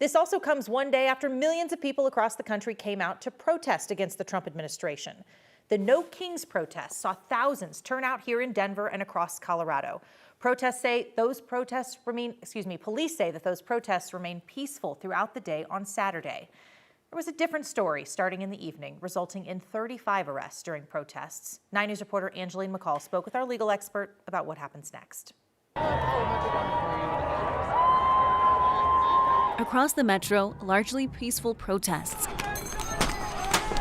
This also comes one day after millions of people across the country came out to protest against the Trump administration. The No Kings protests saw thousands turn out here in Denver and across Colorado. Police say that those protests remain peaceful throughout the day on Saturday. There was a different story starting in the evening, resulting in 35 arrests during protests. 9 News reporter Angeline McCall spoke with our legal expert about what happens next. Across the metro, largely peaceful protests.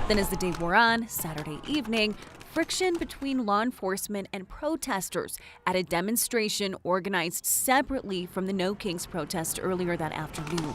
Then as the day wore on, Saturday evening, friction between law enforcement and protesters at a demonstration organized separately from the No Kings protest earlier that afternoon.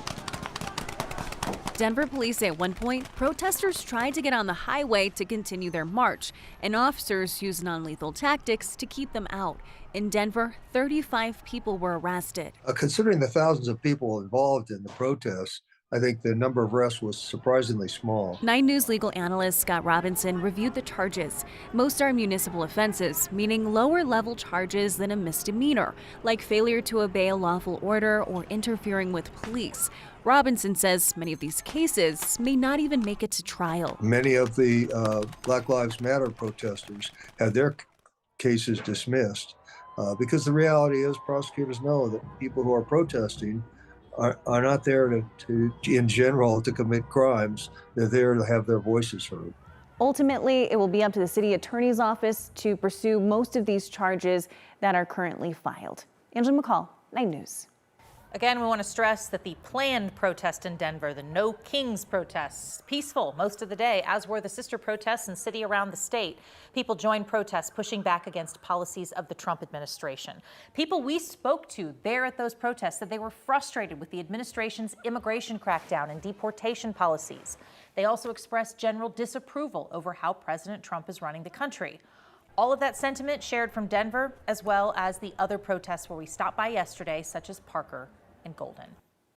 Denver police say at one point, protesters tried to get on the highway to continue their march, and officers used non-lethal tactics to keep them out. In Denver, 35 people were arrested. Considering the thousands of people involved in the protests, I think the number of arrests was surprisingly small. 9 News legal analyst Scott Robinson reviewed the charges. Most are municipal offenses, meaning lower-level charges than a misdemeanor, like failure to obey a lawful order or interfering with police. Robinson says many of these cases may not even make it to trial. Many of the Black Lives Matter protesters had their cases dismissed because the reality is prosecutors know that people who are protesting are not there to, in general, to commit crimes. They're there to have their voices heard. Ultimately, it will be up to the city attorney's office to pursue most of these charges that are currently filed. Angela McCall, 9 News. Again, we want to stress that the planned protest in Denver, the No Kings protests, peaceful most of the day, as were the sister protests in cities around the state. People joined protests pushing back against policies of the Trump administration. People we spoke to there at those protests said they were frustrated with the administration's immigration crackdown and deportation policies. They also expressed general disapproval over how President Trump is running the country. All of that sentiment shared from Denver, as well as the other protests where we stopped by yesterday, such as Parker and Golden.